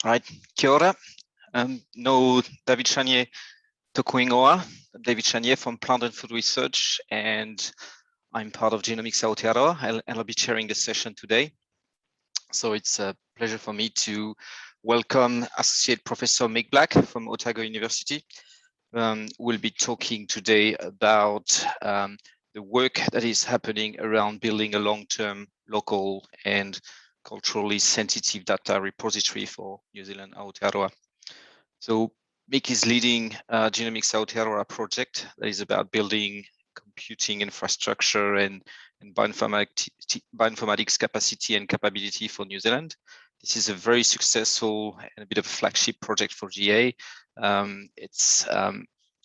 All right, kia ora. No, David Chanier toku ingoa. David Chanier from Plant and Food Research, and I'm part of Genomics Aotearoa, and I'll be chairing the session today. So it's a pleasure for me to welcome Associate Professor Mick Black from Otago University. We'll be talking today about the work that is happening around building a long-term local and culturally sensitive data repository for New Zealand Aotearoa. So Mick is leading Genomics Aotearoa project that is about building computing infrastructure and bioinformatics capacity and capability for New Zealand. This is a very successful and a bit of a flagship project for GA.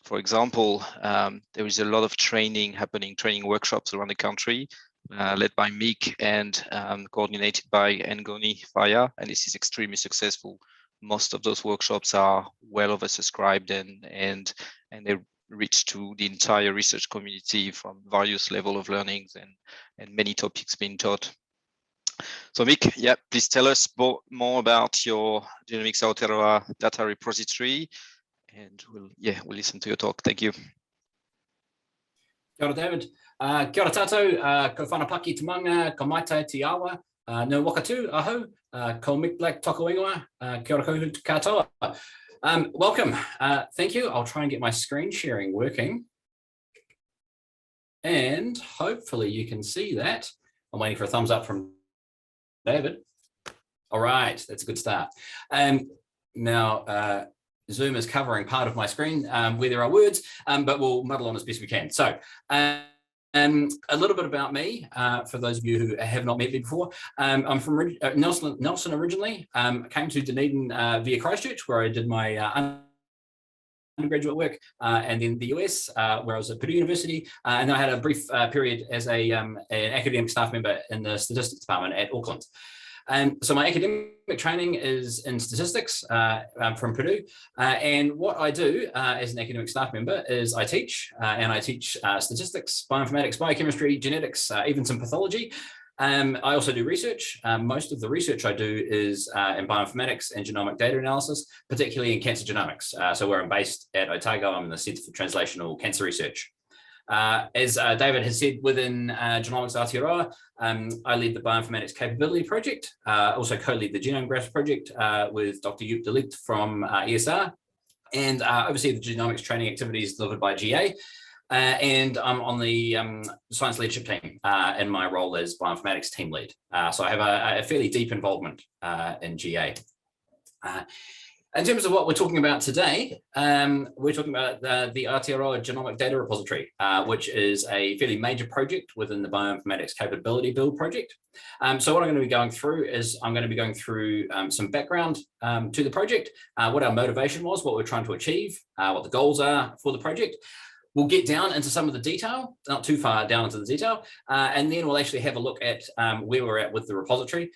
For example, there is a lot of training happening, training workshops around the country, led by Mick and coordinated by Ngoni Faya, and this is extremely successful. Most of those workshops are well oversubscribed and they reach to the entire research community from various level of learnings and many topics being taught. So Mick, yeah, please tell us more about your Genomics Aotearoa data repository, and we'll listen to your talk. Thank you. Kia ora, David. Kia ora tātou, ko whanapaki tamanga, ko maitai te awa, no wakatū, aho, ko Mick Black toku ingoa, kia ora koutou katoa. Welcome, thank you. I'll try and get my screen sharing working. And hopefully you can see that. I'm waiting for a thumbs up from David. All right, that's a good start. Now, Zoom is covering part of my screen where there are words, but we'll muddle on as best we can. So a little bit about me, for those of you who have not met me before. I'm from Nelson originally. I came to Dunedin via Christchurch, where I did my undergraduate work, and then the US, where I was at Purdue University, and I had a brief period as an academic staff member in the statistics department at Auckland. So my academic training is in statistics from Purdue, and what I do as an academic staff member is I teach, and I teach statistics, bioinformatics, biochemistry, genetics, even some pathology. I also do research. Most of the research I do is in bioinformatics and genomic data analysis, particularly in cancer genomics. So where I'm based at Otago, I'm in the Centre for Translational Cancer Research. As David has said, within Genomics Aotearoa, I lead the Bioinformatics Capability Project, also co-lead the Genome Graphs Project with Dr. Joep de Ligt from ESR, and oversee the genomics training activities delivered by GA. And I'm on the science leadership team in my role as bioinformatics team lead. So I have a fairly deep involvement in GA. In terms of what we're talking about today, we're talking about the Aotearoa Genomic Data Repository, which is a fairly major project within the Bioinformatics Capability Build project. So what I'm going to be going through is I'm going to be going through some background to the project, what our motivation was, what we're trying to achieve, what the goals are for the project. We'll get down into some of the detail, not too far down into the detail, and then we'll actually have a look at where we're at with the repository.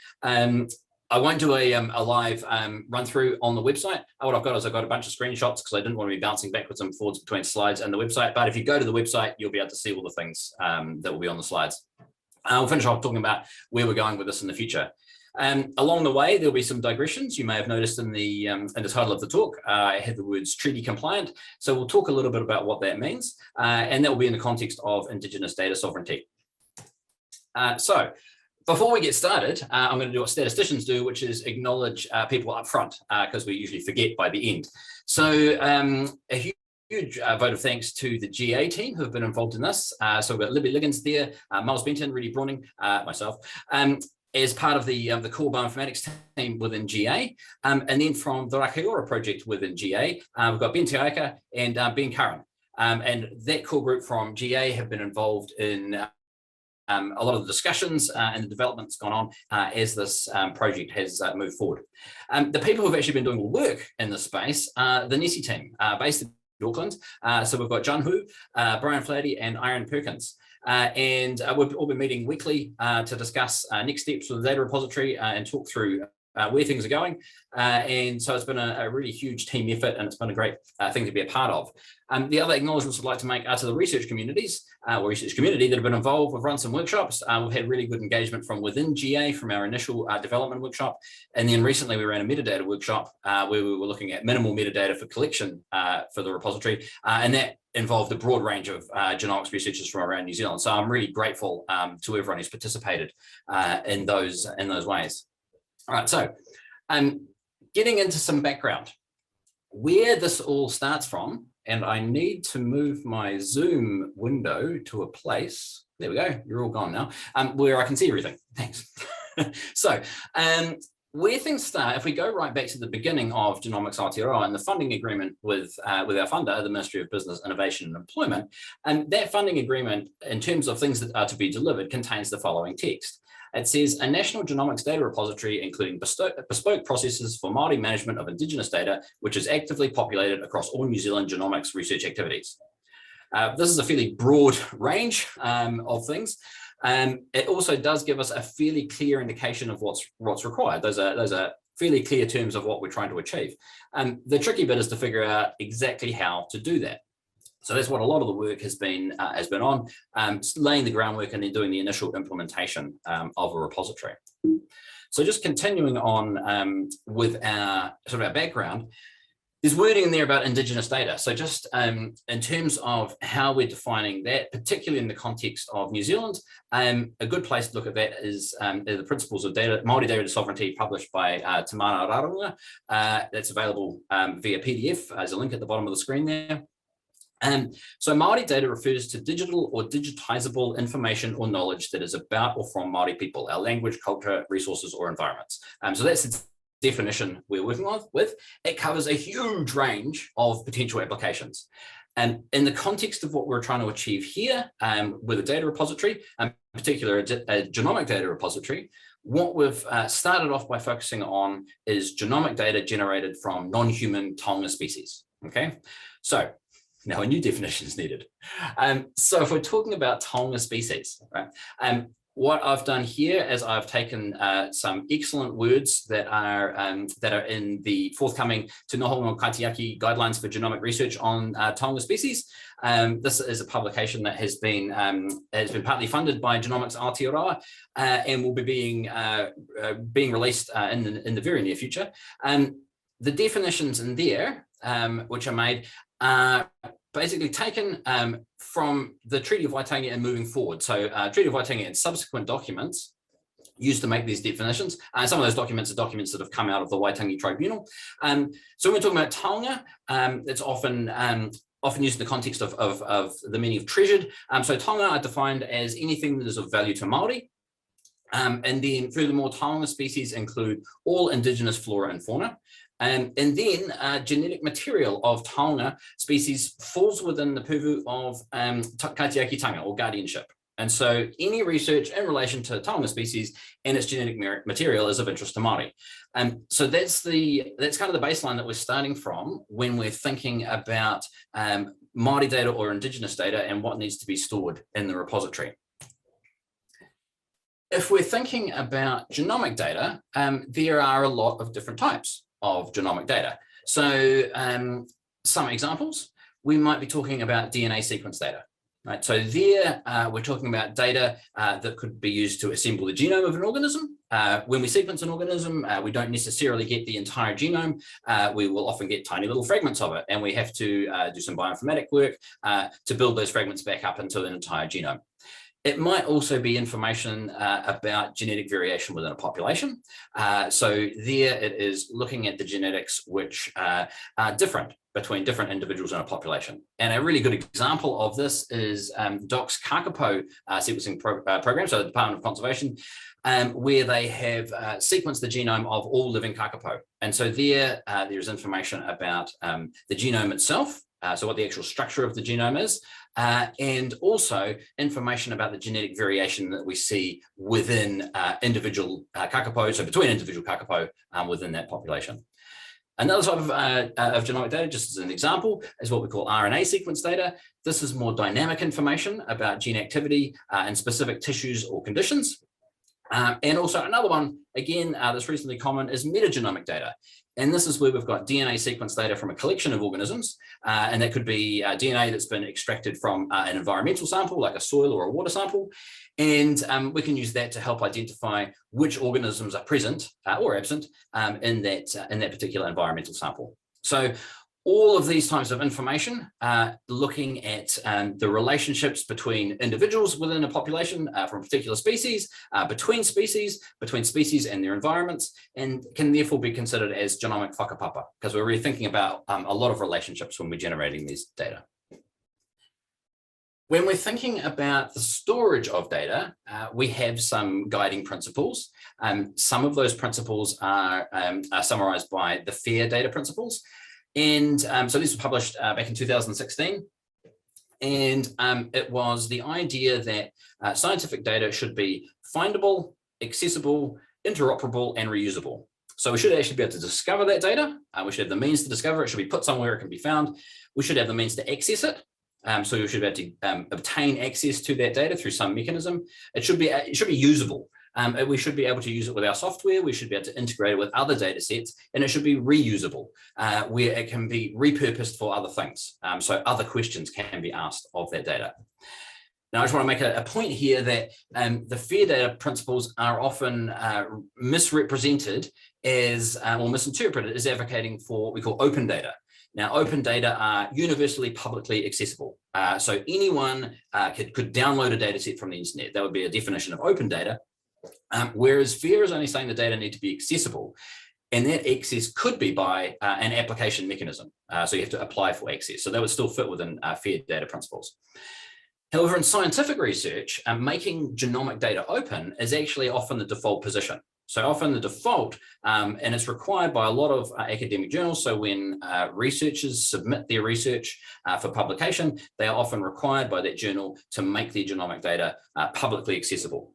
I won't do a live run through on the website. What I've got is I've got a bunch of screenshots because I didn't want to be bouncing backwards and forwards between slides and the website. But if you go to the website, you'll be able to see all the things that will be on the slides. We'll finish off talking about where we're going with this in the future. Along the way, there'll be some digressions. You may have noticed in the title of the talk, I had the words treaty compliant. So we'll talk a little bit about what that means, and that will be in the context of Indigenous data sovereignty. So before we get started, I'm going to do what statisticians do, which is acknowledge people up front, because we usually forget by the end. So a huge vote of thanks to the GA team who have been involved in this. So we've got Libby Liggins there, Miles Benton, Rudy Browning, myself, as part of the core bioinformatics team within GA. And then from the Rakiora project within GA, we've got Ben Teaika and Ben Curran. And that core group from GA have been involved in a lot of the discussions and the development that's gone on as this project has moved forward. The people who've actually been doing the work in this space are the NESI team based in Auckland. So we've got John Hu, Brian Flaherty, and Aaron Perkins. And we've all been meeting weekly to discuss next steps for the data repository and talk through where things are going. And so it's been a really huge team effort, and it's been a great thing to be a part of. The other acknowledgements I'd like to make are to the research communities or research community that have been involved. We've run some workshops. We've had really good engagement from within GA from our initial development workshop. And then recently we ran a metadata workshop where we were looking at minimal metadata for collection for the repository. And that involved a broad range of genomics researchers from around New Zealand. So I'm really grateful to everyone who's participated in those ways. All right, so getting into some background, where this all starts from, and I need to move my Zoom window to a place, there we go, you're all gone now, where I can see everything, thanks. So where things start, if we go right back to the beginning of Genomics Aotearoa and the funding agreement with our funder, the Ministry of Business, Innovation and Employment, and that funding agreement, in terms of things that are to be delivered, contains the following text. It says a national genomics data repository, including bespoke processes for Māori management of Indigenous data, which is actively populated across all New Zealand genomics research activities. This is a fairly broad range of things. It also does give us a fairly clear indication of what's required. Those are fairly clear terms of what we're trying to achieve. The tricky bit is to figure out exactly how to do that. So that's what a lot of the work has been on, laying the groundwork and then doing the initial implementation of a repository. So just continuing on with our background, there's wording in there about Indigenous data. So just in terms of how we're defining that, particularly in the context of New Zealand, a good place to look at that is the Principles of Māori Data Sovereignty, published by Te Aotearoa. That's available via PDF. There's a link at the bottom of the screen there. So Māori data refers to digital or digitizable information or knowledge that is about or from Māori people, our language, culture, resources, or environments. So that's the definition we're working with. It covers a huge range of potential applications. And in the context of what we're trying to achieve here with a data repository, in particular a genomic data repository, what we've started off by focusing on is genomic data generated from non-human Taonga species. Okay, so now a new definition is needed. So if we're talking about Taonga species, right? What I've done here is I've taken some excellent words that are in the forthcoming Te Noho no Kaitiaki guidelines for genomic research on Taonga species. This is a publication that has been partly funded by Genomics Aotearoa and will be being released in the very near future. The definitions in there, which are made, are basically taken from the Treaty of Waitangi and moving forward. So Treaty of Waitangi and subsequent documents used to make these definitions. Some of those documents are documents that have come out of the Waitangi Tribunal. So when we're talking about Taonga, it's often used in the context of the meaning of treasured. So Taonga are defined as anything that is of value to Māori. And then furthermore, Taonga species include all Indigenous flora and fauna. And then genetic material of Taonga species falls within the purview of kaitiakitanga or guardianship. And so any research in relation to Taonga species and its genetic material is of interest to Māori. So that's kind of the baseline that we're starting from when we're thinking about Māori data or Indigenous data and what needs to be stored in the repository. If we're thinking about genomic data, there are a lot of different types of genomic data. So some examples, we might be talking about DNA sequence data, right? So there we're talking about data that could be used to assemble the genome of an organism. When we sequence an organism, we don't necessarily get the entire genome. We will often get tiny little fragments of it, and we have to do some bioinformatic work to build those fragments back up into an entire genome. It might also be information about genetic variation within a population. So there it is looking at the genetics which are different between different individuals in a population. And a really good example of this is DOC's Kakapo sequencing program, so the Department of Conservation, where they have sequenced the genome of all living kakapo. And so there's information about the genome itself, so what the actual structure of the genome is, and also information about the genetic variation that we see within individual kakapo, so between individual kakapo within that population. Another type of genomic data, just as an example, is what we call RNA sequence data. This is more dynamic information about gene activity in specific tissues or conditions. And also another one, again, that's reasonably common is metagenomic data. And this is where we've got DNA sequence data from a collection of organisms. And that could be DNA that's been extracted from an environmental sample, like a soil or a water sample. And we can use that to help identify which organisms are present or absent in that particular environmental sample. So all of these types of information, looking at the relationships between individuals within a population from a particular species, between species and their environments, and can therefore be considered as genomic whakapapa, because we're really thinking about a lot of relationships when we're generating these data. When we're thinking about the storage of data, we have some guiding principles. Some of those principles are summarized by the FAIR data principles. And so this was published back in 2016. And it was the idea that scientific data should be findable, accessible, interoperable, and reusable. So we should actually be able to discover that data. We should have the means to discover it. It should be put somewhere it can be found. We should have the means to access it. So we should be able to obtain access to that data through some mechanism. It should be usable. We should be able to use it with our software. We should be able to integrate it with other data sets, and it should be reusable, where it can be repurposed for other things. So other questions can be asked of that data. Now, I just want to make a point here that the FAIR data principles are often misrepresented as, or misinterpreted as advocating for what we call open data. Now, open data are universally publicly accessible. So anyone could download a data set from the internet. That would be a definition of open data. Whereas FAIR is only saying the data need to be accessible, and that access could be by an application mechanism. So you have to apply for access. So that would still fit within FAIR data principles. However, in scientific research, making genomic data open is actually often the default position. So often the default, and it's required by a lot of academic journals. So when researchers submit their research for publication, they are often required by that journal to make their genomic data publicly accessible.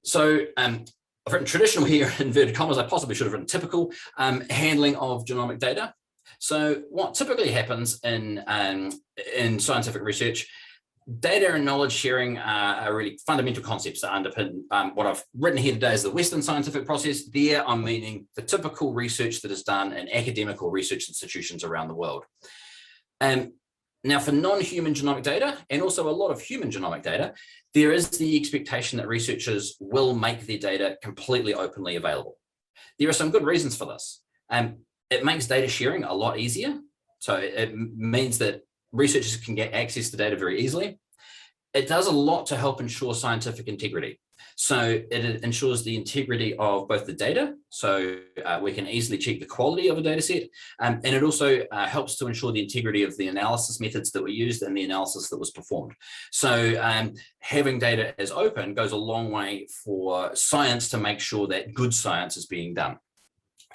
So I've written traditional here, inverted commas. I possibly should have written typical handling of genomic data. So what typically happens in scientific research, data and knowledge sharing are really fundamental concepts that underpin what I've written here today is the Western scientific process. There I'm meaning the typical research that is done in academic or research institutions around the world. Now, for non-human genomic data, and also a lot of human genomic data, there is the expectation that researchers will make their data completely openly available. There are some good reasons for this. It makes data sharing a lot easier. So it means that researchers can get access to data very easily. It does a lot to help ensure scientific integrity. So it ensures the integrity of both the data, so we can easily check the quality of a data set, and it also helps to ensure the integrity of the analysis methods that were used and the analysis that was performed. So having data as open goes a long way for science to make sure that good science is being done.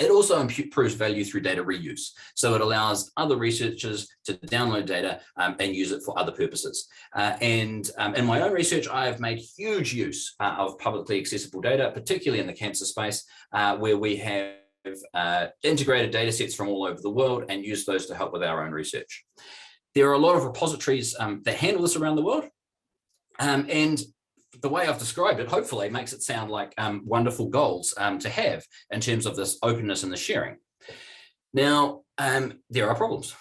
It also improves value through data reuse. So it allows other researchers to download data and use it for other purposes. And in my own research, I have made huge use of publicly accessible data, particularly in the cancer space, where we have integrated data sets from all over the world and use those to help with our own research. There are a lot of repositories that handle this around the world. And the way I've described it, hopefully, makes it sound like wonderful goals to have in terms of this openness and the sharing. Now, there are problems.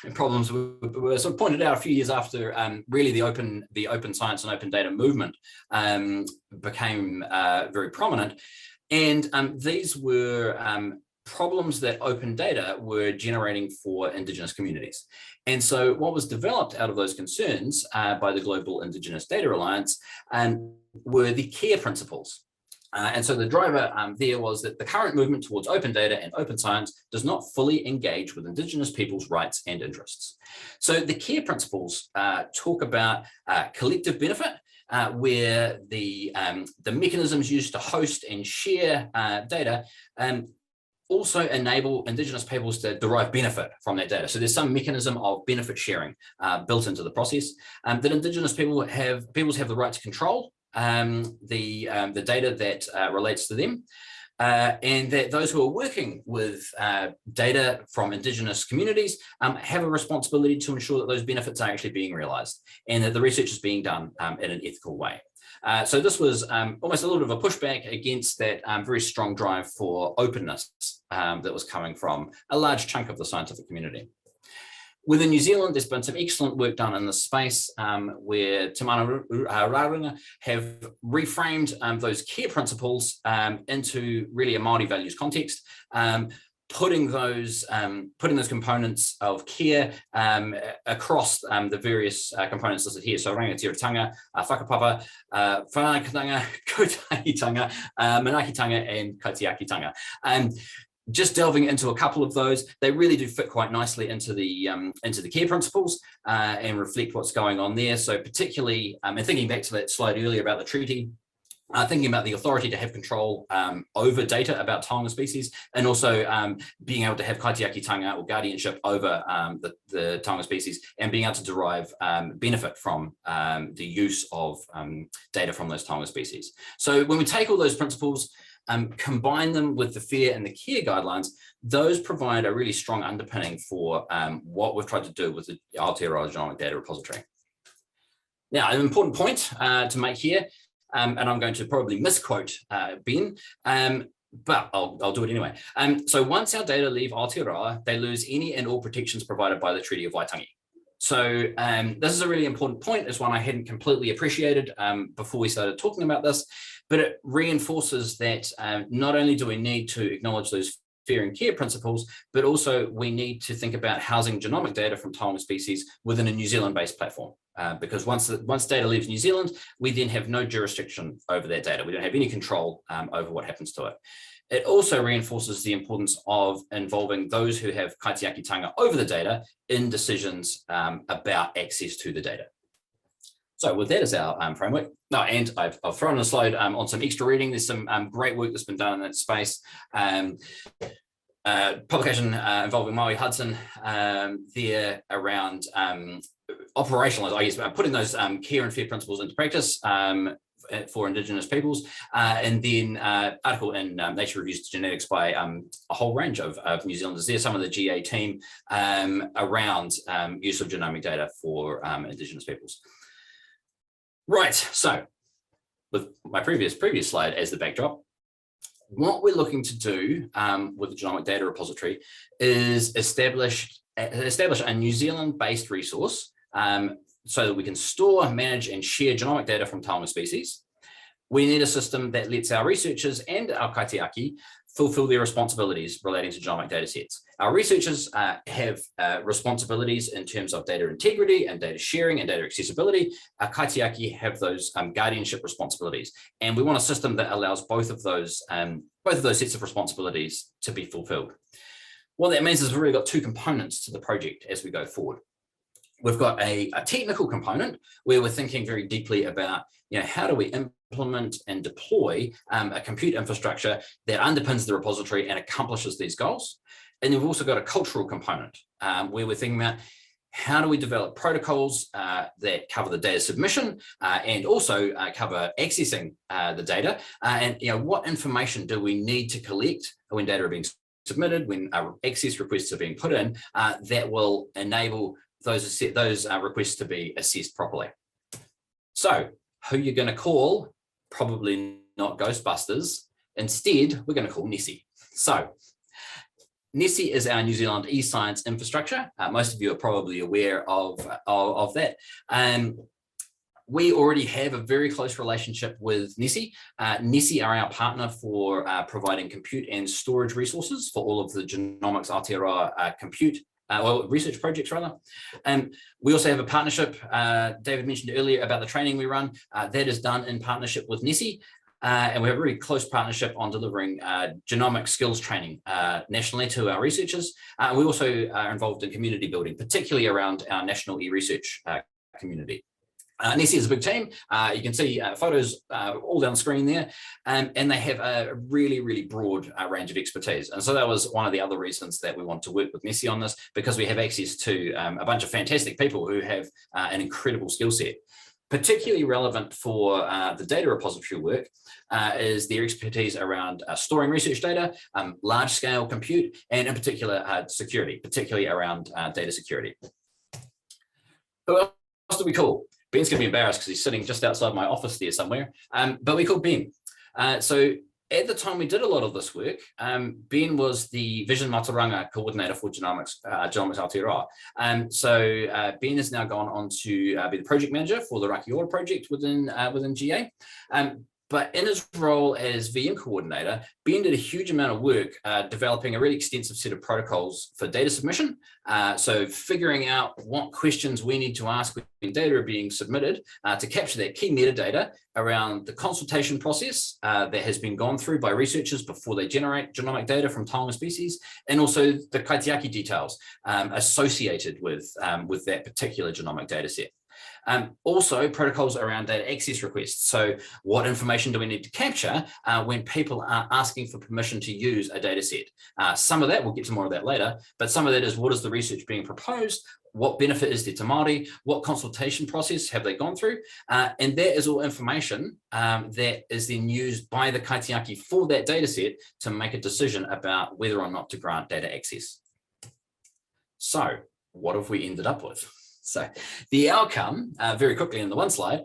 And problems were sort of pointed out a few years after really the open science and open data movement became very prominent. And these were problems that open data were generating for Indigenous communities. And so what was developed out of those concerns by the Global Indigenous Data Alliance were the CARE principles. And so the driver there was that the current movement towards open data and open science does not fully engage with Indigenous people's rights and interests. So the CARE principles talk about collective benefit, where the mechanisms used to host and share data also enable Indigenous peoples to derive benefit from that data. So there's some mechanism of benefit sharing built into the process that Indigenous peoples have the right to control the data that relates to them, and that those who are working with data from Indigenous communities have a responsibility to ensure that those benefits are actually being realized and that the research is being done in an ethical way. So this was almost a little bit of a pushback against that very strong drive for openness that was coming from a large chunk of the scientific community. Within New Zealand, there's been some excellent work done in this space where Te Mana Rarunga have reframed those care principles into really a Māori values context, putting those components of care across the various components listed here. So rangatiratanga, whakapapa, whanakitanga, kotahitanga, manakitanga, and kaitiakitanga. Just delving into a couple of those, they really do fit quite nicely into the care principles and reflect what's going on there. So particularly, and thinking back to that slide earlier about the treaty, thinking about the authority to have control over data about Taonga species, and also being able to have kaitiakitanga or guardianship over the Taonga species, and being able to derive benefit from the use of data from those Taonga species. So when we take all those principles, combine them with the FAIR and the CARE guidelines, those provide a really strong underpinning for what we've tried to do with the Aotearoa Genomic Data Repository. Now, an important point to make here, and I'm going to probably misquote Ben, but I'll do it anyway. So once our data leave Aotearoa, they lose any and all protections provided by the Treaty of Waitangi. So this is a really important point. It's one I hadn't completely appreciated before we started talking about this, but it reinforces that not only do we need to acknowledge those FAIR and CARE principles, but also we need to think about housing genomic data from Taonga species within a New Zealand-based platform. Because once data leaves New Zealand, we then have no jurisdiction over that data. We don't have any control over what happens to it. It also reinforces the importance of involving those who have kaitiakitanga over the data in decisions about access to the data. So with that as our framework, and I've thrown a slide on some extra reading. There's some great work that's been done in that space. Publication involving Maui Hudson there around operationalize, I guess, putting those CARE and FAIR principles into practice for Indigenous peoples, and then article in Nature Reviews Genetics by a whole range of New Zealanders there, some of the GA team around use of genomic data for Indigenous peoples. Right, so with my previous slide as the backdrop, what we're looking to do with the Genomic Data Repository is establish a New Zealand-based resource so that we can store, manage, and share genomic data from Taonga species. We need a system that lets our researchers and our kaitiaki fulfill their responsibilities relating to genomic data sets. Our researchers have responsibilities in terms of data integrity and data sharing and data accessibility. Our kaitiaki have those guardianship responsibilities. And we want a system that allows both of those sets of responsibilities to be fulfilled. What that means is we've really got two components to the project as we go forward. We've got a technical component where we're thinking very deeply about, how do we implement and deploy a compute infrastructure that underpins the repository and accomplishes these goals. And then we've also got a cultural component where we're thinking about how do we develop protocols that cover the data submission and also cover accessing the data, and what information do we need to collect when data are being submitted, when access requests are being put in, that will enable those requests to be assessed properly. So who you're going to call? Probably not Ghostbusters. Instead, we're going to call Nessie. So Nessie is our New Zealand eScience infrastructure. Most of you are probably aware of that. We already have a very close relationship with Nessie. Nessie are our partner for providing compute and storage resources for all of the Genomics Aotearoa compute research projects rather. We also have a partnership, David mentioned earlier about the training we run, that is done in partnership with Nessie. And we have a really close partnership on delivering genomic skills training nationally to our researchers. We also are involved in community building, particularly around our national e-research community. Nessie is a big team. You can see photos all down the screen there, and they have a really, really broad range of expertise. And so that was one of the other reasons that we want to work with Nessie on this, because we have access to a bunch of fantastic people who have an incredible skill set. Particularly relevant for the data repository work is their expertise around storing research data, large-scale compute, and in particular security, particularly around data security. Who else do we call? Ben's going to be embarrassed because he's sitting just outside my office there somewhere, but we called Ben. So at the time we did a lot of this work, Ben was the Vision Maturanga coordinator for Genomics Aotearoa. So Ben has now gone on to be the project manager for the Rakiora project within GA. But in his role as VM coordinator, Ben did a huge amount of work developing a really extensive set of protocols for data submission. So figuring out what questions we need to ask when data are being submitted to capture that key metadata around the consultation process that has been gone through by researchers before they generate genomic data from Taonga species, and also the kaitiaki details associated with that particular genomic data set. Also protocols around data access requests. So what information do we need to capture when people are asking for permission to use a data set? Some of that, we'll get to more of that later, but some of that is what is the research being proposed? What benefit is there to Māori? What consultation process have they gone through? And that is all information that is then used by the kaitiaki for that data set to make a decision about whether or not to grant data access. So what have we ended up with? So the outcome, very quickly in the one slide,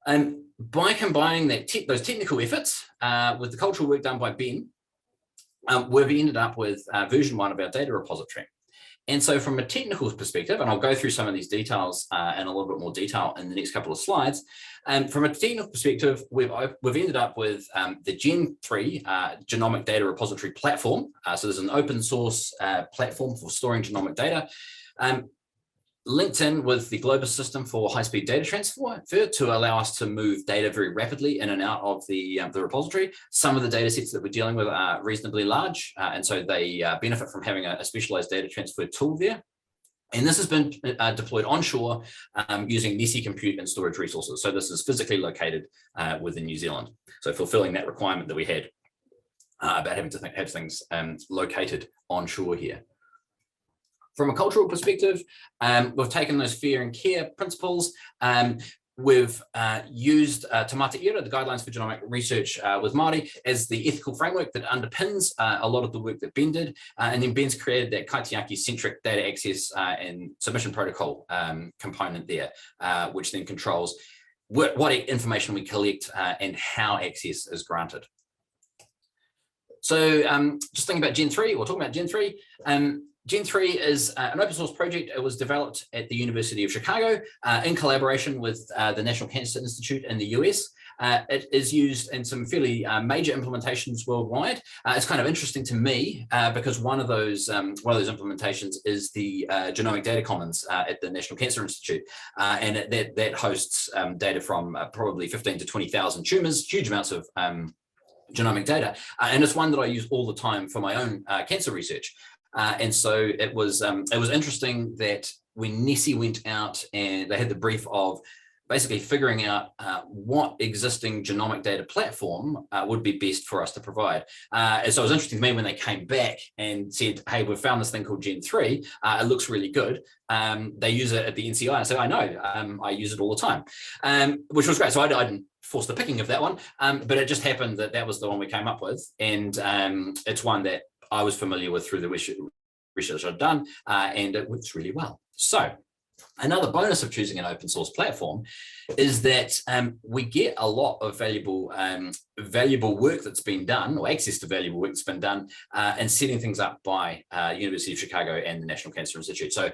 by combining those technical efforts with the cultural work done by Ben, we've ended up with version 1 of our data repository. And so from a technical perspective, and I'll go through some of these details in a little bit more detail in the next couple of slides. From a technical perspective, we've ended up with the Gen 3 Genomic Data Repository platform. So there's an open source platform for storing genomic data. Linked in with the Globus system for high-speed data transfer to allow us to move data very rapidly in and out of the repository. Some of the data sets that we're dealing with are reasonably large, and so they benefit from having a specialized data transfer tool there. And this has been deployed onshore using NESI compute and storage resources. So this is physically located within New Zealand. So fulfilling that requirement that we had about having to have things located onshore here. From a cultural perspective, we've taken those fair and care principles. We've used Te Mata Ira, the guidelines for genomic research with Māori, as the ethical framework that underpins a lot of the work that Ben did. And then Ben's created that kaitiaki-centric data access and submission protocol component there, which then controls what information we collect and how access is granted. So just thinking about Gen 3, or talking about Gen 3, Gen 3 is an open source project. It was developed at the University of Chicago in collaboration with the National Cancer Institute in the US. It is used in some fairly major implementations worldwide. It's kind of interesting to me because one of those implementations is the Genomic Data Commons at the National Cancer Institute, and that hosts data from probably 15 to 20,000 tumors, huge amounts of genomic data, and it's one that I use all the time for my own cancer research. And so it was interesting that when NESI went out and they had the brief of basically figuring out what existing genomic data platform would be best for us to provide. And so it was interesting to me when they came back and said, hey, we've found this thing called Gen 3. It looks really good. They use it at the NCI. I said, I know, I use it all the time, which was great. So I didn't force the picking of that one, but it just happened that that was the one we came up with. And it's one that I was familiar with through the research I'd done, and it works really well. So another bonus of choosing an open source platform is that we get a lot of valuable work that's been done, or access to valuable work that's been done, and setting things up by University of Chicago and the National Cancer Institute. So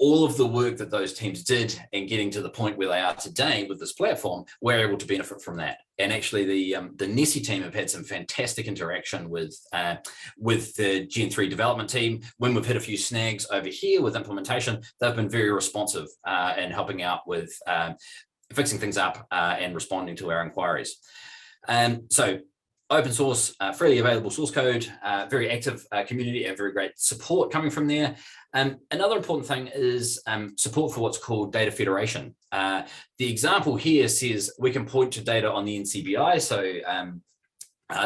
all of the work that those teams did in getting to the point where they are today with this platform, we're able to benefit from that. And actually the NESI team have had some fantastic interaction with the Gen 3 development team. When we've hit a few snags over here with implementation, they've been very responsive in helping out with fixing things up and responding to our inquiries. So open source, freely available source code, very active community, and very great support coming from there. Another important thing is support for what's called data federation. The example here says we can point to data on the NCBI. So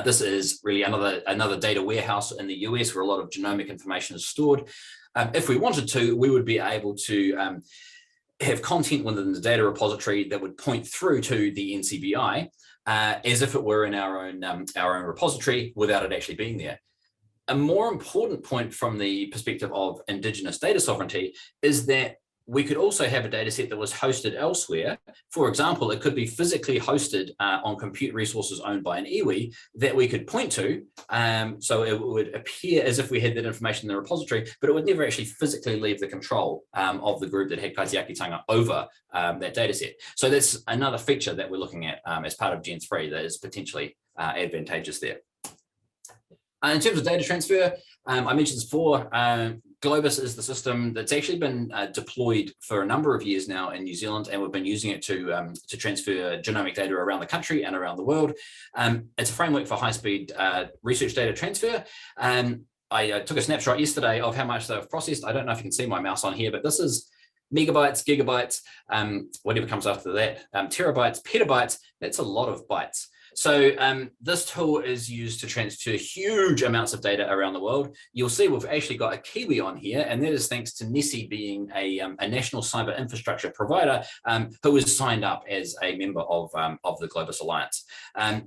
this is really another data warehouse in the US where a lot of genomic information is stored. If we wanted to, we would be able to have content within the data repository that would point through to the NCBI as if it were in our own repository without it actually being there. A more important point from the perspective of Indigenous data sovereignty is that We could also have a data set that was hosted elsewhere. For example, it could be physically hosted on compute resources owned by an iwi that we could point to. So it would appear as if we had that information in the repository, but it would never actually physically leave the control of the group that had kaitiakitanga over that data set. So that's another feature that we're looking at as part of Gen 3 that is potentially advantageous there. In terms of data transfer, I mentioned this before, Globus is the system that's actually been deployed for a number of years now in New Zealand, and we've been using it to transfer genomic data around the country and around the world. It's a framework for high-speed research data transfer. I took a snapshot yesterday of how much they've processed. I don't know if you can see my mouse on here, but this is megabytes, gigabytes, whatever comes after that, terabytes, petabytes. That's a lot of bytes. So this tool is used to transfer huge amounts of data around the world. You'll see we've actually got a Kiwi on here, and that is thanks to NESI being a national cyber infrastructure provider who is signed up as a member of the Globus Alliance.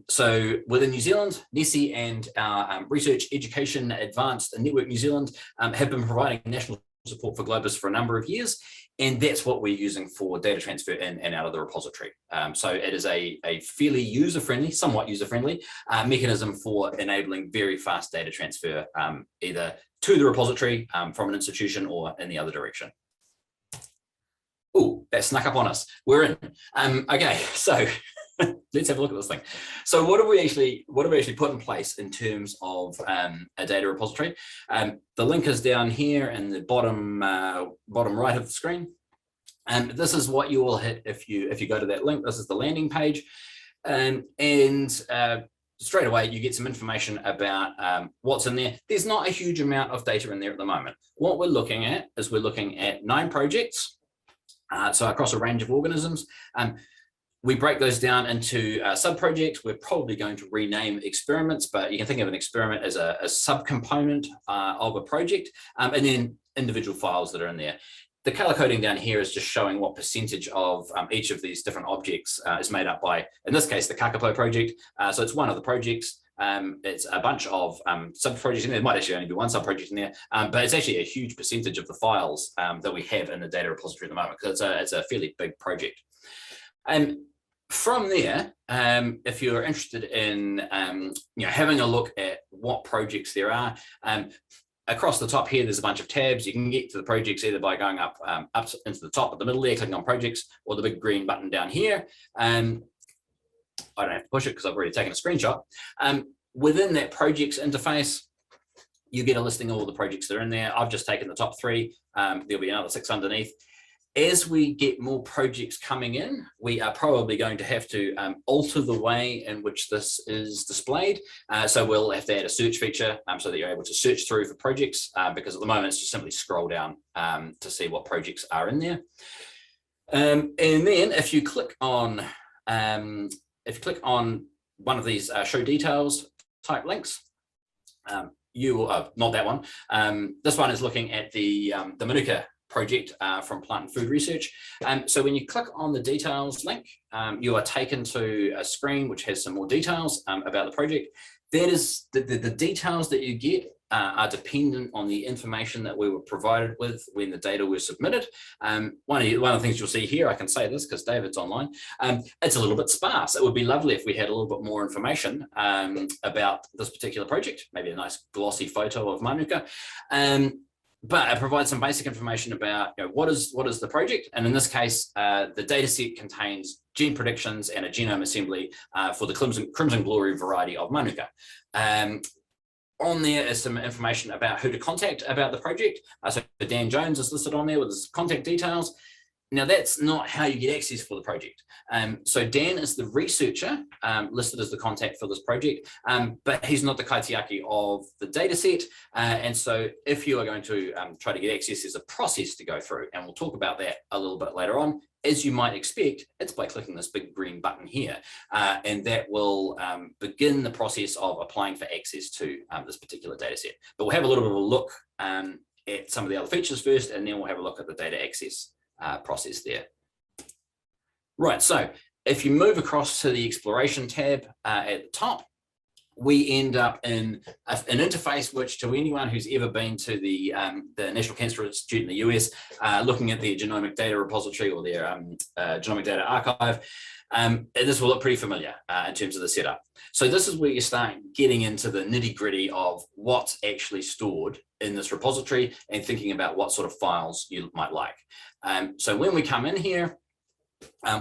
So within New Zealand, NESI and our Research Education Advanced Network New Zealand have been providing national support for Globus for a number of years. And that's what we're using for data transfer in and out of the repository. So it is a fairly user-friendly, somewhat user-friendly mechanism for enabling very fast data transfer, either to the repository from an institution or in the other direction. Oh, that snuck up on us. We're in. Okay, so let's have a look at this thing. So what have we actually put in place in terms of a data repository? The link is down here in the bottom right of the screen. And this is what you will hit if you go to that link. This is the landing page. And straight away, you get some information about what's in there. There's not a huge amount of data in there at the moment. What we're looking at is we're looking at 9 projects. So across a range of organisms. We break those down into sub-projects. We're probably going to rename experiments, but you can think of an experiment as a subcomponent of a project, and then individual files that are in there. The color coding down here is just showing what percentage of each of these different objects is made up by, in this case, the Kakapo project. So it's one of the projects. It's a bunch of sub-projects in there. There might actually only be one sub-project in there, but it's actually a huge percentage of the files that we have in the data repository at the moment, because it's a fairly big project. From there, if you're interested in having a look at what projects there are, across the top here, there's a bunch of tabs. You can get to the projects either by going up into the top at the middle there, clicking on projects, or the big green button down here. I don't have to push it because I've already taken a screenshot. Within that projects interface, you get a listing of all the projects that are in there. I've just taken the top 3. There'll be another 6 underneath. As we get more projects coming in, we are probably going to have to alter the way in which this is displayed. So we'll have to add a search feature so that you're able to search through for projects, because at the moment it's just simply scroll down to see what projects are in there. And then if you click on one of these show details type links, you will, not that one. This one is looking at the Manuka project from Plant and Food Research. So when you click on the details link, you are taken to a screen which has some more details about the project. That is the details that you get are dependent on the information that we were provided with when the data was submitted. One of the things you'll see here, I can say this because David's online, it's a little bit sparse. It would be lovely if we had a little bit more information about this particular project, maybe a nice glossy photo of Manuka. But it provides some basic information about what is the project, and in this case, the data set contains gene predictions and a genome assembly for the Crimson Glory variety of Manuka. On there is some information about who to contact about the project. So Dan Jones is listed on there with his contact details. Now, that's not how you get access for the project. So Dan is the researcher listed as the contact for this project, but he's not the kaitiaki of the data set. And so if you are going to try to get access, there's a process to go through, and we'll talk about that a little bit later on. As you might expect, it's by clicking this big green button here, and that will begin the process of applying for access to this particular data set. But we'll have a little bit of a look at some of the other features first, and then we'll have a look at the data access process there. Right, so if you move across to the exploration tab at the top, we end up in an interface which, to anyone who's ever been to the National Cancer Institute in the US, looking at their genomic data repository or their genomic data archive, this will look pretty familiar in terms of the setup. So this is where you start getting into the nitty-gritty of what's actually stored in this repository and thinking about what sort of files you might like. So when we come in here,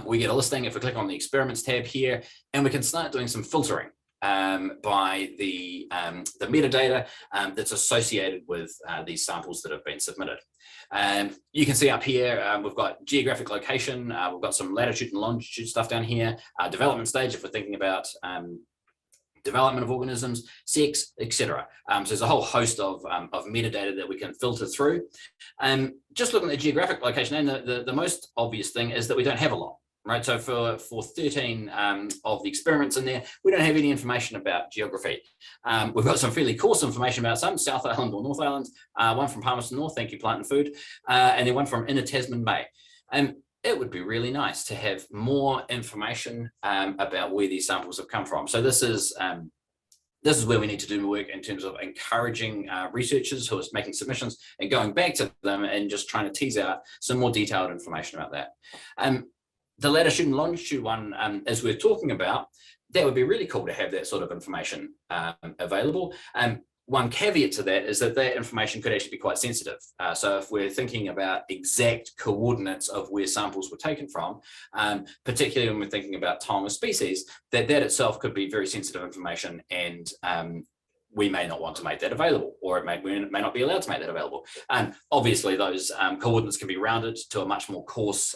we get a listing. If we click on the experiments tab here, and we can start doing some filtering by the metadata that's associated with these samples that have been submitted. You can see up here, we've got geographic location, we've got some latitude and longitude stuff down here, development stage if we're thinking about development of organisms, sex, etc. So there's a whole host of metadata that we can filter through. Just looking at the geographic location, and the most obvious thing is that we don't have a lot. Right, so for 13 of the experiments in there, we don't have any information about geography. We've got some fairly coarse information about some, South Island or North Island, one from Palmerston North, thank you Plant and Food, and then one from Inner Tasman Bay. And it would be really nice to have more information about where these samples have come from. So this is where we need to do work in terms of encouraging researchers who are making submissions and going back to them and just trying to tease out some more detailed information about that. The latitude and longitude one, as we're talking about, that would be really cool to have that sort of information available. One caveat to that is that that information could actually be quite sensitive. So if we're thinking about exact coordinates of where samples were taken from, particularly when we're thinking about Taonga species, that itself could be very sensitive information, and we may not want to make that available, or we may not be allowed to make that available. Obviously, those coordinates can be rounded to a much more coarse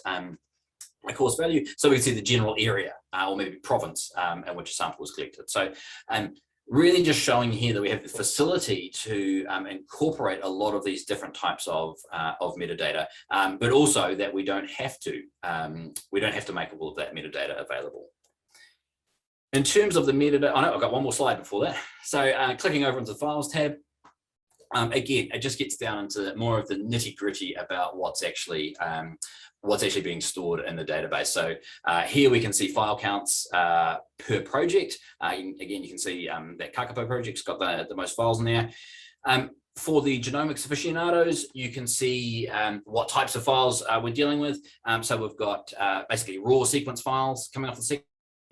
value, so we can see the general area or maybe province in which a sample was collected. So really just showing here that we have the facility to incorporate a lot of these different types of metadata, but also that we don't have to make all of that metadata available. In terms of the metadata, I know I've got one more slide before that. So clicking over into the Files tab, again, it just gets down into more of the nitty-gritty about what's actually being stored in the database. So here we can see file counts per project. Again, you can see that Kakapo project's got the most files in there. For the genomics aficionados, you can see what types of files we're dealing with. So we've got basically raw sequence files coming off the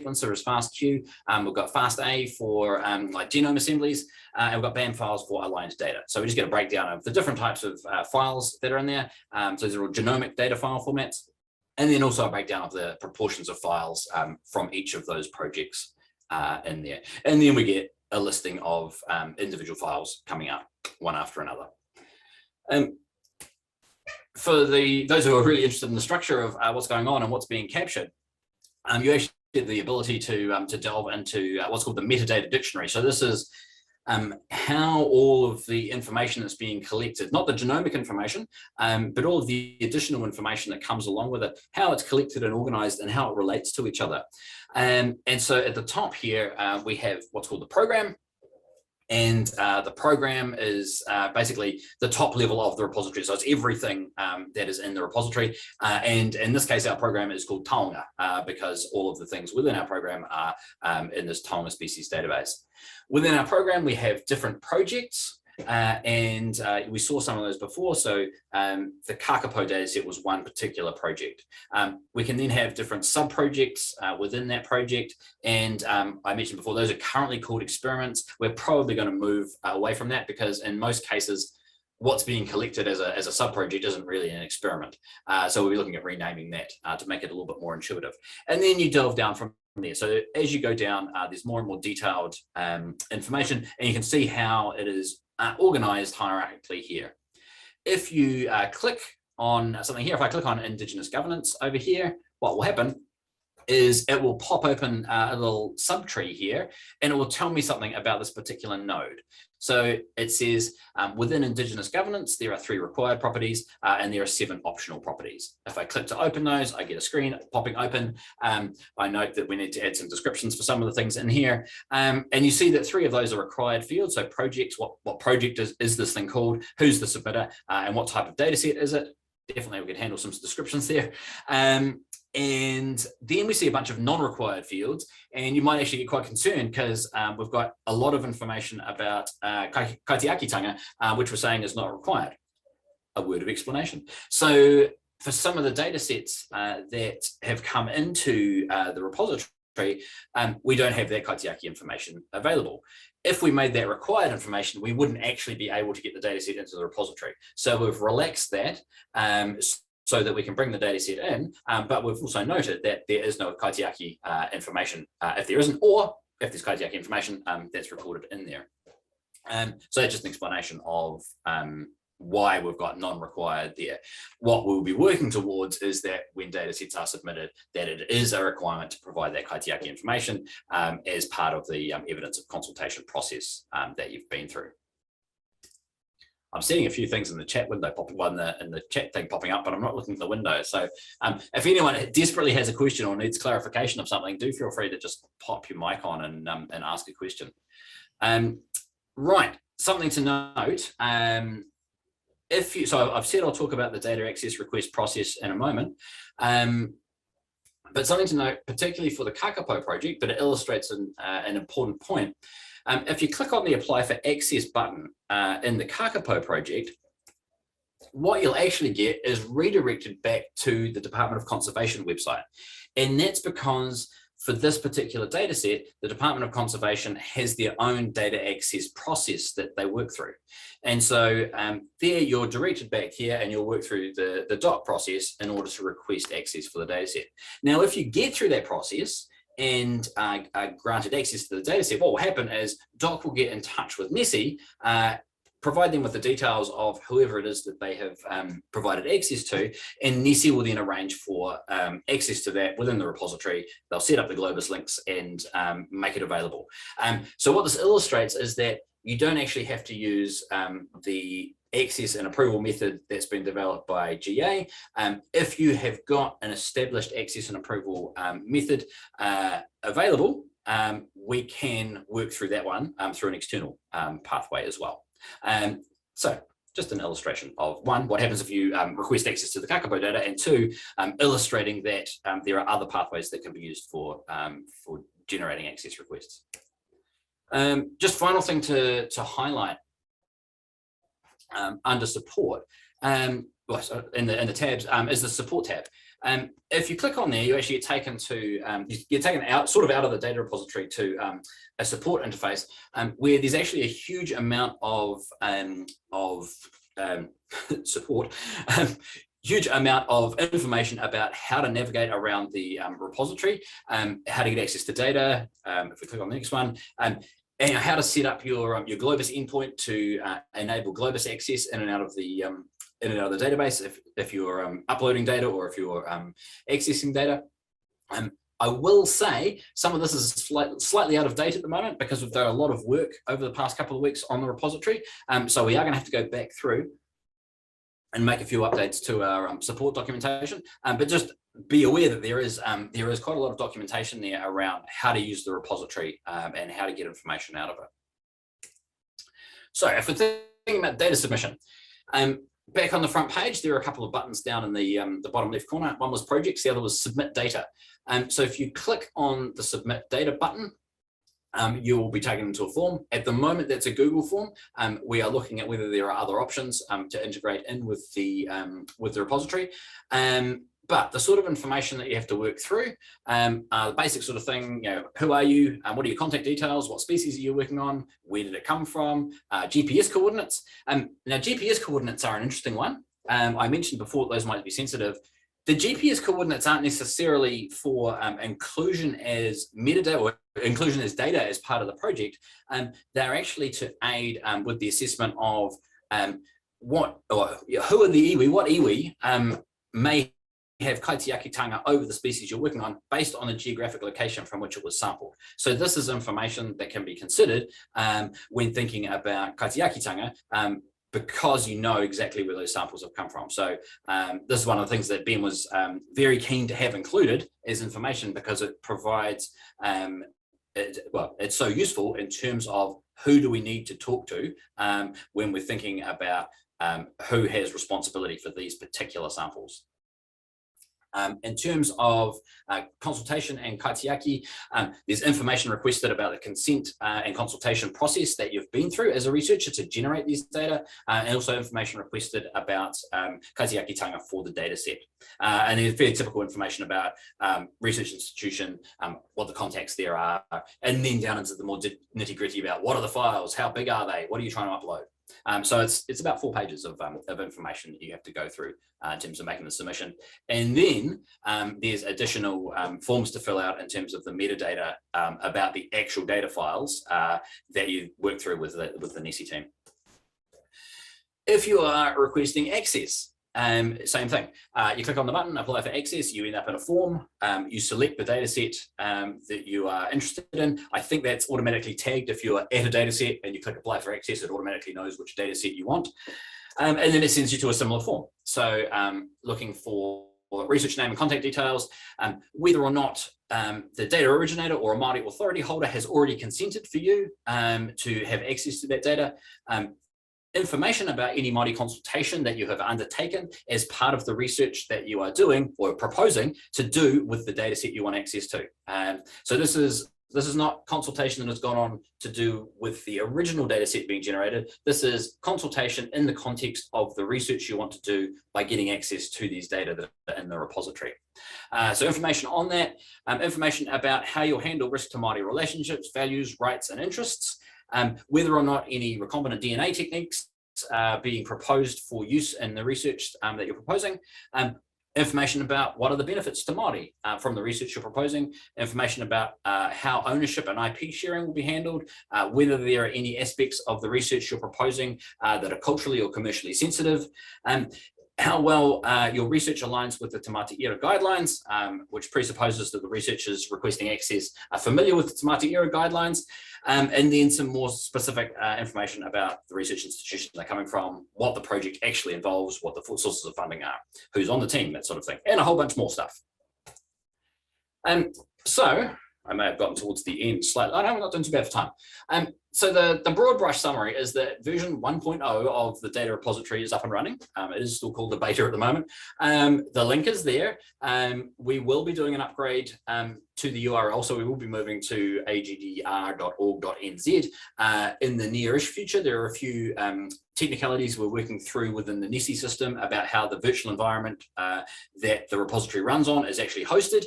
sequencer as FASTQ. We've got FASTA for like genome assemblies, and we've got BAM files for aligned data. So we just get a breakdown of the different types of files that are in there. So these are all genomic data file formats, and then also a breakdown of the proportions of files from each of those projects in there. And then we get a listing of individual files coming up one after another. For those who are really interested in the structure of what's going on and what's being captured, you actually get the ability to delve into what's called the metadata dictionary. So this is how all of the information that's being collected, not the genomic information, but all of the additional information that comes along with it, how it's collected and organized and how it relates to each other. And so at the top here, we have what's called the program. And the program is basically the top level of the repository. So it's everything that is in the repository. And in this case, our program is called Taonga because all of the things within our program are in this Taonga species database. Within our program, we have different projects. And we saw some of those before. So the Kakapo dataset was one particular project. We can then have different sub-projects within that project. And I mentioned before, those are currently called experiments. We're probably going to move away from that because in most cases, what's being collected as a sub-project isn't really an experiment. So we'll be looking at renaming that to make it a little bit more intuitive. And then you delve down from there. So as you go down, there's more and more detailed information, and you can see how it is organized hierarchically here. If you click on something here, if I click on Indigenous governance over here, what will happen is it will pop open a little subtree here, and it will tell me something about this particular node. So it says within Indigenous governance, there are 3 required properties and there are 7 optional properties. If I click to open those, I get a screen popping open. I note that we need to add some descriptions for some of the things in here. And you see that 3 of those are required fields. So projects, what project is this thing called? Who's the submitter? And what type of data set is it? definitely we could handle some descriptions there. And then we see a bunch of non-required fields, and you might actually get quite concerned because we've got a lot of information about kaitiakitanga, which we're saying is not required. A word of explanation. So for some of the data sets that have come into the repository, we don't have that kaitiaki information available. If we made that required information, we wouldn't actually be able to get the data set into the repository. So we've relaxed that so that we can bring the data set in, but we've also noted that there is no kaitiaki information if there isn't, or if there's kaitiaki information that's recorded in there. So that's just an explanation of why we've got non-required there. What we'll be working towards is that when data sets are submitted, that it is a requirement to provide that kaitiaki information as part of the evidence of consultation process that you've been through. I'm seeing a few things in the chat window popping in the chat thing popping up, but I'm not looking at the window. So if anyone desperately has a question or needs clarification of something, do feel free to just pop your mic on and ask a question. Right, something to note. So I've said I'll talk about the data access request process in a moment, but something to note, particularly for the Kakapo project, but it illustrates an important point. If you click on the Apply for Access button in the Kakapo project, what you'll actually get is redirected back to the Department of Conservation website. And that's because for this particular data set, the Department of Conservation has their own data access process that they work through. And so there you're directed back here and you'll work through the DOC process in order to request access for the data set. Now, if you get through that process and are granted access to the data set, what will happen is DOC will get in touch with Nessie, provide them with the details of whoever it is that they have provided access to, and Nessie will then arrange for access to that within the repository. They'll set up the Globus links and make it available. So what this illustrates is that you don't actually have to use the access and approval method that's been developed by GA. If you have got an established access and approval method available, we can work through that one through an external pathway as well. So just an illustration of one, what happens if you request access to the Kakapo data, and two, illustrating that there are other pathways that can be used for generating access requests. Just final thing to highlight under support, in the tabs is the support tab. If you click on there, you actually get taken to you're taken out of the data repository to a support interface where there's actually a huge amount of support, huge amount of information about how to navigate around the repository, how to get access to data. If we click on the next one. And how to set up your Globus endpoint to enable Globus access in and out of the database if you're uploading data or if you're accessing data. I will say some of this is slightly out of date at the moment because we've done a lot of work over the past couple of weeks on the repository. So we are going to have to go back through and make a few updates to our support documentation. But just be aware that there is quite a lot of documentation there around how to use the repository and how to get information out of it. So if we're thinking about data submission, back on the front page, there are a couple of buttons down in the bottom left corner. One was projects, the other was submit data. So if you click on the submit data button, you will be taken into a form. At the moment, that's a Google form. We are looking at whether there are other options to integrate in with the repository. But the sort of information that you have to work through are the basic sort of thing, who are you? What are your contact details? What species are you working on? Where did it come from? GPS coordinates. Now, GPS coordinates are an interesting one. I mentioned before that those might be sensitive. The GPS coordinates aren't necessarily for inclusion as metadata or inclusion as data as part of the project. They're actually to aid with the assessment of who are the iwi, what iwi may have kaitiakitanga over the species you're working on based on the geographic location from which it was sampled. So this is information that can be considered when thinking about kaitiakitanga because you know exactly where those samples have come from. So this is one of the things that Ben was very keen to have included as information because it provides, it's so useful in terms of who do we need to talk to when we're thinking about who has responsibility for these particular samples. In terms of consultation and kaitiaki, there's information requested about the consent and consultation process that you've been through as a researcher to generate these data, and also information requested about kaitiaki-tanga for the data set. And there's very typical information about research institution, what the contacts there are, and then down into the more nitty-gritty about what are the files, how big are they, what are you trying to upload? So it's about 4 pages of information that you have to go through in terms of making the submission. And then there's additional forms to fill out in terms of the metadata about the actual data files that you work through with the NESI team. If you are requesting access, same thing. You click on the button, apply for access, you end up in a form, you select the data set that you are interested in. I think that's automatically tagged. If you're at a data set and you click apply for access, it automatically knows which data set you want. And then it sends you to a similar form. So looking for research name and contact details, whether or not the data originator or a Māori authority holder has already consented for you to have access to that data. Information about any Māori consultation that you have undertaken as part of the research that you are doing or proposing to do with the data set you want access to. So this is not consultation that has gone on to do with the original data set being generated. This is consultation in the context of the research you want to do by getting access to these data that are in the repository. So information on that, information about how you'll handle risk to Māori relationships, values, rights, and interests. Whether or not any recombinant DNA techniques are being proposed for use in the research that you're proposing, information about what are the benefits to Māori from the research you're proposing, information about how ownership and IP sharing will be handled, whether there are any aspects of the research you're proposing that are culturally or commercially sensitive, how well your research aligns with the Te Mate Ira guidelines, which presupposes that the researchers requesting access are familiar with the Te Mate Ira guidelines, and then some more specific information about the research institution they're coming from, what the project actually involves, what the sources of funding are, who's on the team, that sort of thing, and a whole bunch more stuff. So I may have gotten towards the end slightly. I know we're not doing too bad for time. So the broad brush summary is that version 1.0 of the data repository is up and running. It is still called the beta at the moment. The link is there. We will be doing an upgrade to the URL, so we will be moving to agdr.org.nz in the nearish future. There are a few technicalities we're working through within the NESI system about how the virtual environment that the repository runs on is actually hosted.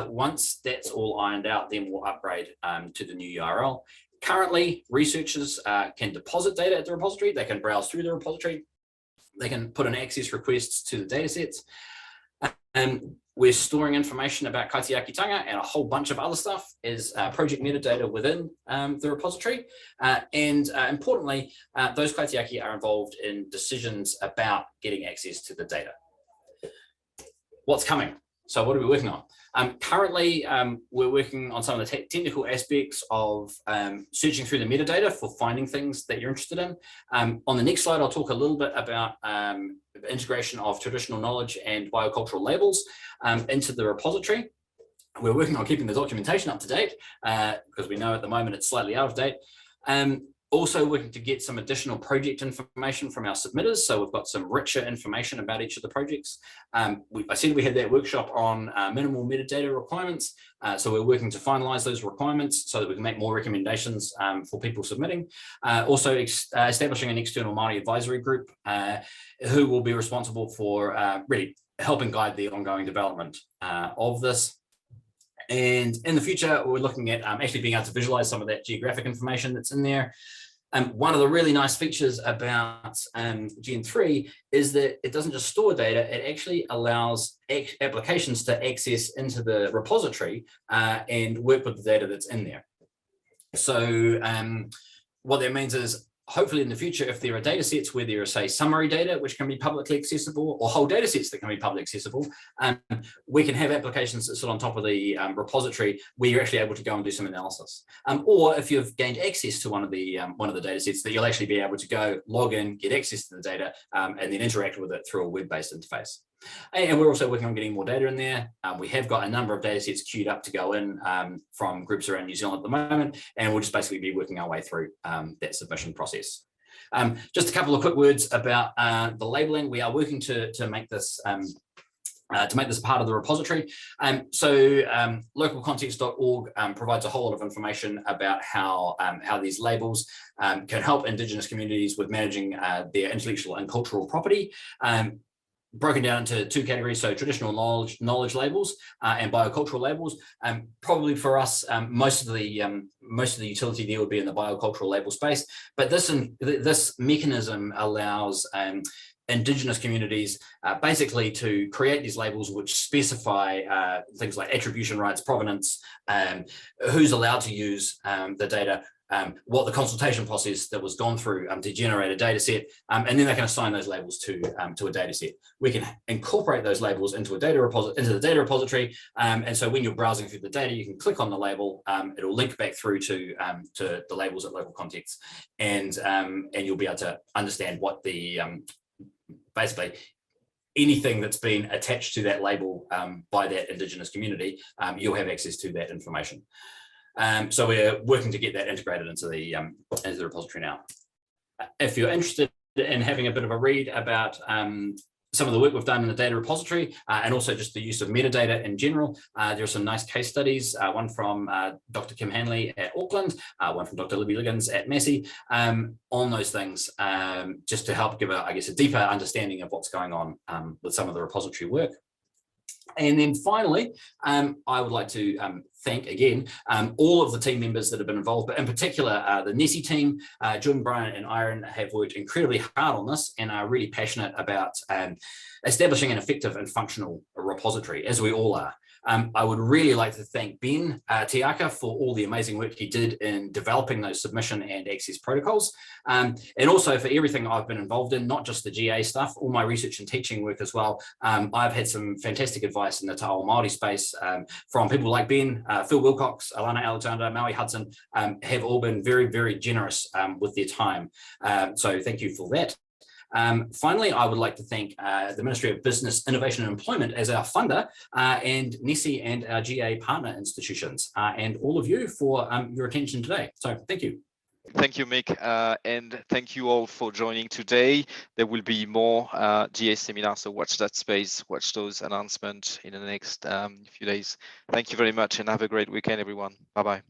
Once that's all ironed out, then we'll upgrade to the new URL. Currently, researchers can deposit data at the repository. They can browse through the repository. They can put in access requests to the data sets. And we're storing information about kaitiaki-tanga and a whole bunch of other stuff as project metadata within the repository. Importantly, those kaitiaki are involved in decisions about getting access to the data. What's coming? So what are we working on? Currently, we're working on some of the technical aspects of searching through the metadata for finding things that you're interested in. On the next slide, I'll talk a little bit about integration of traditional knowledge and biocultural labels into the repository. We're working on keeping the documentation up to date because we know at the moment it's slightly out of date. Also working to get some additional project information from our submitters. So we've got some richer information about each of the projects. I said we had that workshop on minimal metadata requirements. So we're working to finalize those requirements so that we can make more recommendations for people submitting. Also establishing an external Māori advisory group who will be responsible for really helping guide the ongoing development of this. And in the future, we're looking at actually being able to visualize some of that geographic information that's in there. One of the really nice features about Gen 3 is that it doesn't just store data, it actually allows applications to access into the repository and work with the data that's in there. So what that means is, hopefully in the future, if there are data sets where there are, say, summary data which can be publicly accessible, or whole data sets that can be publicly accessible, we can have applications that sit on top of the repository where you're actually able to go and do some analysis. Or if you've gained access to one of the data sets, that you'll actually be able to go log in, get access to the data, and then interact with it through a web-based interface. And we're also working on getting more data in there. We have got a number of data sets queued up to go in from groups around New Zealand at the moment, and we'll just basically be working our way through that submission process. Just a couple of quick words about the labeling. We are working to make this part of the repository. Localcontext.org provides a whole lot of information about how these labels can help Indigenous communities with managing their intellectual and cultural property. Broken down into two categories, so traditional knowledge labels and biocultural labels. Probably for us, most of the utility there would be in the biocultural label space. But this mechanism allows Indigenous communities basically to create these labels which specify things like attribution rights, provenance, who's allowed to use the data, what the consultation process that was gone through to generate a data set, and then they can assign those labels to a data set. We can incorporate those labels into the data repository, and so when you're browsing through the data, you can click on the label, it'll link back through to the labels at local context, and you'll be able to understand what the basically anything that's been attached to that label by that Indigenous community, you'll have access to that information. So we're working to get that integrated into the repository now. If you're interested in having a bit of a read about some of the work we've done in the data repository and also just the use of metadata in general, there are some nice case studies, one from Dr. Kim Hanley at Auckland, one from Dr. Libby Liggins at Massey, on those things, just to help give, I guess, a deeper understanding of what's going on with some of the repository work. And then finally, I would like to thank again all of the team members that have been involved, but in particular the Nessie team. June, Brian and Iron have worked incredibly hard on this and are really passionate about establishing an effective and functional repository, as we all are. I would really like to thank Ben Tiaka for all the amazing work he did in developing those submission and access protocols, and also for everything I've been involved in, not just the GA stuff, all my research and teaching work as well. I've had some fantastic advice in the Te Ao Māori space from people like Ben, Phil Wilcox, Alana Alexander, Maui Hudson, have all been very, very generous with their time. So thank you for that. Finally, I would like to thank the Ministry of Business, Innovation and Employment as our funder, and Nessie and our GA partner institutions, and all of you for your attention today. So thank you. Thank you, Mick, and thank you all for joining today. There will be more GA seminars, so watch that space, watch those announcements in the next few days. Thank you very much and have a great weekend, everyone. Bye-bye.